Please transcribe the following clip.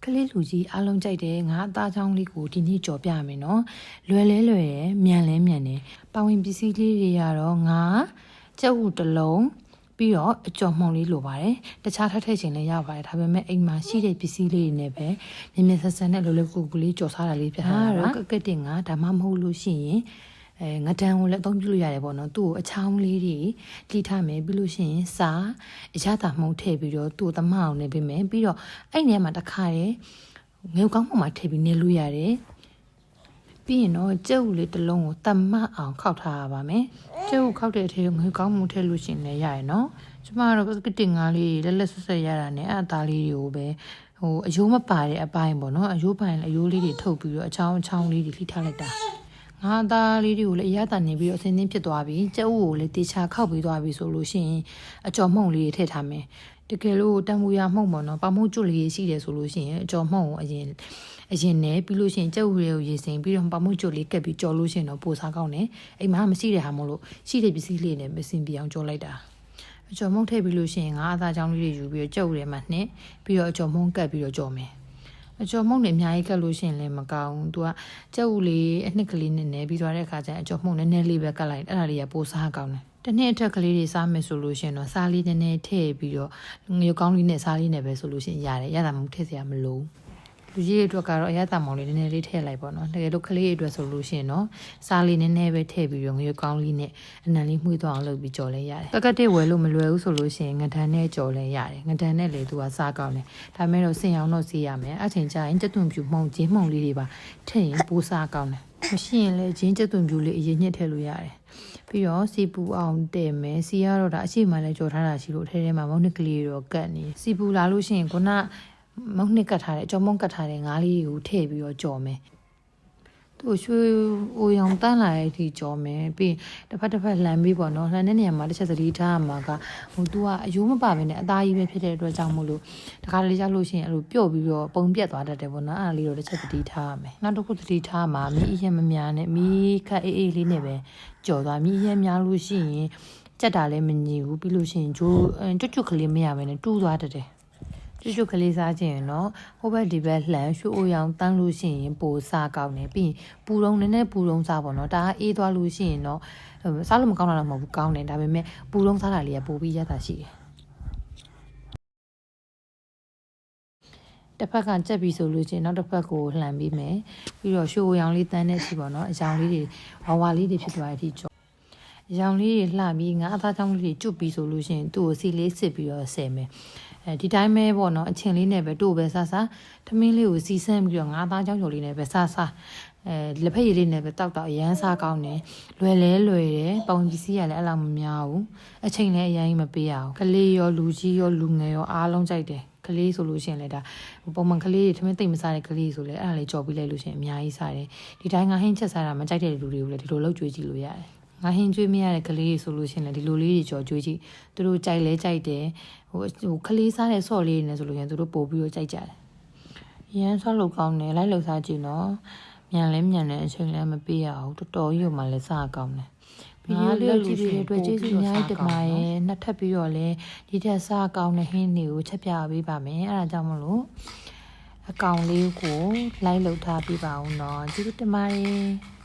ကလေးလူကြီးအားလုံးကြိုက်တယ်ငါအသားချောင်းလေးကိုဒီနေ့ကြော်ပြမယ်နော်လွယ်လဲလွယ်တယ်မြန်လဲမြန်တယ်ပါဝင်ပစ္စည်းလေးတွေကတော့ငါကြက်ဥတစ်လုံးပြီးတော့အကြော်မှုန့်လေးလိုပါတယ်တခြားထပ်ထည့်ခြင်းလည်းရပါတယ်ဒါပေမဲ့အိမ်မှာရှိတဲ့ပစ္စည်းလေးတွေနဲ့ပဲမြင်မြင်ဆန်ဆန်နဲ့လိုလိုကူကူလေးကြော်စားတာလေးဖြစ်တာတော့ကက်ကတင်ကဒါမှမဟုတ်လို့ရှိရင်ငဒန်ကိုလည်းအသုံးပြုလို့ရတယ်ပေါ့နော်သူ့ကိုအချောင်းလေးတွေတီးထားမယ်ပြီးလို့ရှိရင်စားအရသာမှုန့်ထည့်ပြီးတော့သူ့သမအောင်နေပေးမယ်ပြီးတော့အဲ့နေရာမှာတစ်ခါတည်းငယ်ကောင်းမှထည့်ပြီးနေလို့ရတယ်ပြီးရင်တော့ကြက်ဥလေးတစ်လုံးကိုတမတ်အောင်ခောက်ထားရပါမယ်ကြက်ဥခောက်တဲ့အထဲငယ်ကောင်းမှုထည့်လို့ရှိရင်လည်းရရနော်ကျမကတော့ကတင်ငါးလေးလက်လက်ဆွဆွရတာနဲ့အသားလေးတွေကိုပဲအယိုးမပါတဲ့အပိုင်းပေါ့နော်အယိုးပိုင်အယိုးလေးတွေထုတ်ပြီးတော့အချောင်းလေးတွေလှိထားလိုက်တာငါသားလေးတွေကိုလည်းအရသာနေပြီးတော့အစင်းသင်းဖြစ်သွားပြီကြက်ဥကိုလည်းတေချာခောက်ပြီးသွားပြီဆိုလို့ရှိရင်အကြော်မှုန့်လေးထည့်ထားမယ်တကယ်လို့တန်မူရမှုန့်ပေါ့နော်ပမုတ်ကျွတ်လေးရှိတယ်ဆိုလို့ရှိရင်အကြော်မှုန့်ကိုအရင်နဲ့ပြီးလို့ရှိရင်ကြက်ဥတွေကိုရေစိမ်ပြီးတော့ပမုတ်ကျွတ်လေးကပ်ပြီးကြော်လို့ရှိရင်တော့ပိုစားကောင်းတယ်အိမ်မှာမရှိတဲ့ဟာမို့လို့ရှိတဲ့ပစ္စည်းလေးနဲ့မစင်ပြအောင်ကြော်လိုက်တာအကြော်မှုန့်ထည့်ပြီးလို့ရှိရင်ငါအသားချောင်းလေးတွေယူပြီးတော့ကြက်ဥတွေမှာနှက်ပြီးတော့အကြော်မှုန့်ကပ်ပြီးတော့ကြော်မယ်အကျော်မှုန့်နဲ့အများကြီးကတ်လို့ရှိရင်လည်းမကောင်းဘူး။ तू ကကြက်ဥလေးအနှစ်ကလေးနဲ့ပြီးသွားတဲ့အခါကျရင်အကျော်မှုန့်နည်းနည်းလေးပဲကတ်လိုက်အဲ့ဒါလေးကပိုစားကောင်းတယ်။တစ်နှစ်အထက်ကလေးတွေစားမယ်ဆိုလို့ရှိရင်တော့စားလေးနည်းနည်းထည့်ပြီးတော့ငရုတ်ကောင်းလေးနဲ့စားလေးနဲ့ပဲဆိုလို့ရှိရင်ရတယ်။ရတာမထည့်စရာမလိုဘူး။လူကြီးတွေအတွက်ကတော့အရသာမောင်လေးနည်းနည်းလေးထည့်လိုက်ပေါ့နော်။တကယ်လို့ကလေးတွေအတွက်ဆိုလို့ရှိရင်တော့စားလေးနည်းနည်းပဲထည့်ပြီးတော့ငရုတ်ကောင်းလေးနဲ့အနံလေးမှုသွားအောင်လုပ်ပြီးကြော်လဲရတယ်။ကတ်ဝယ်လို့မလွယ်ဘူးဆိုလို့ရှိရင်ငဒန်နဲ့ကြော်လဲရတယ်။ငဒန်နဲ့လေ तू ကစားကောင်းတယ်။ဒါပေမဲ့တော့စင်အောင်တော့စီးရမယ်။အချိန်ကြာရင်ကြက်သွန်ပြူမှုန့်ဂျင်းမှုန့်လေးတွေပါထည့်ရင်ပိုးစားကောင်းတယ်။မရှိရင်လည်းဂျင်းကြက်သွန်ပြူလေးအရင်ညှစ်ထည့်လို့ရတယ်။ပြီးတော့စီပူအောင်တဲ့မယ်။စီကတော့ဒါအရှိမှလည်းကြော်ထားတာရှိလို့ထဲထဲမှာမုန့်နှစ်ကလေးတော့ကတ်နေ။စီပူလာလို့ရှိရင်ခုနမုန့်နှစ်ကတ်ထားတဲ့အကြော်မုန့်ကတ်ထားတဲ့ငါးလေးကိုထည့်ပြီးတော့ကြော်မယ်သူရွှေအိုရောင်တန်းလာတဲ့အထိကြော်မယ်ပြီးတစ်ဖက်လှမ်းပြီးပေါ့နော်လှမ်းတဲ့နေရာမှာတစ်ချက်သတိထားရမှာကသူကအယိုးမပါဘဲနဲ့အသားကြီးပဲဖြစ်တဲ့အတွက်ကြောင့်မို့လို့တခါလေးကြောက်လို့ရှိရင်အဲ့လိုပြုတ်ပြီးတော့ပုံပြက်သွားတတ်တယ်ပေါ့နော်အဲ့ဒါလေးတော့တစ်ချက်သတိထားရမယ်နောက်တစ်ခုသတိထားမှာမီးအရင်မများနဲ့မီးခက်အေးလေးနဲ့ပဲကြော်သွားမီးအရင်များလို့ရှိရင်ကြက်တာလည်းမညီဘူးပြီးလို့ရှိရင်ကျွတ်ကလေးမရဘဲနဲ့တူးသွားတတ်တယ်ကျွတ်ကလေးစားခြင်းနော်ဟိုဘက်ဒီဘက်လှမ်းရွှေအိုရောင်တန်းလို့ရှိရင်ပိုစားကောင်းတယ်ပြီးပူတုံးနည်းနည်းပူတုံးစားပေါ့နော်ဒါအေးသွားလို့ရှိရင်တော့စားလို့မကောင်းတာတော့မဟုတ်ဘူးကောင်းတယ်ဒါပေမဲ့ပူတုံးစားတာလေးကပိုပြီးရတာရှိတယ်တစ်ဖက်ကကြက်ပြီးဆိုလို့ချင်းနောက်တစ်ဖက်ကိုလှန်ပြီးမယ်ပြီးတော့ရွှေအိုရောင်လေးတန်းတဲ့စီပေါ့နော်အရောင်လေးတွေဝါလေးတွေဖြစ်သွားတဲ့အထိကြောရောင်လေးတွေလှပြီးငါအသားချောင်းလေးတွေကျွတ်ပြီးဆိုလို့ရှိရင်သူ့ကိုစီလေးစစ်ပြီးတော့ဆယ်မယ်ဒီတိုင်းပဲပေါ့နော်အချင်းလေးနဲ့ပဲတို့ပဲစားထမင်းလေးကိုစီဆန်းပြီးတော့ငါးသားချောင်းကျော်လေးနဲ့ပဲစားလက်ဖက်ရည်လေးနဲ့ပဲတောက်အရန်စားကောင်းတယ်လွယ်တယ်ပေါင်ပစ္စည်းရလည်းအဲ့လောက်မများဘူးအချိန်လည်းအရင်မပေးရအောင်ကလေးရောလူကြီးရောလူငယ်ရောအားလုံးကြိုက်တယ်ကလေးဆိုလို့ရှိရင်လည်းဒါပုံမှန်ကလေးတွေထမင်းသိမ့်မစားတဲ့ကလေးဆိုလည်းအဲ့ဒါလေးကြော်ပြီးလိုက်လို့ရှိရင်အများကြီးစားတယ်ဒီတိုင်းငါဟင်းချက်စားတာမကြိုက်တဲ့လူတွေကိုလည်းဒီလိုလုပ်ကြွေးကြည့်လို့ရတယ်ငါဟင်းကျွေးမရတဲ့ကလေးတွေဆိုလို့ရှိရင်လည်းဒီလိုလေးတွေကြော်ကျွေးကြည့်သူတို့ကြိုက်လဲကြိုက်တယ်ကလေးစားတဲ့ဆော့လေးတွေနဲ့ဆိုလို့ရင်သူတို့ပို့ပြီးတော့ကြိုက်ကြတယ်ရမ်းဆော့လို့ကောင်းတယ်လိုက်လို့စားကြည့်နော်မြန်တဲ့အချိန်လည်းမပေးရအောင်တော်တော်ကြီးမှလည်းစားကောင်းတယ်ဗီဒီယိုလေးကြည့်ပြီးတဲ့အတွက်ကျေးဇူးအများကြီးတင်ပါတယ်နှစ်ထပ်ပြီးတော့လည်းဒီထက်စားကောင်းတဲ့ဟင်းတွေကိုချက်ပြပေးပါမယ်အဲဒါကြောင့်မလို့အကောင်လေးကိုလိုက်လုပ်ထားပေးပါဦးနော်ကျေးဇူးတင်ပါတယ်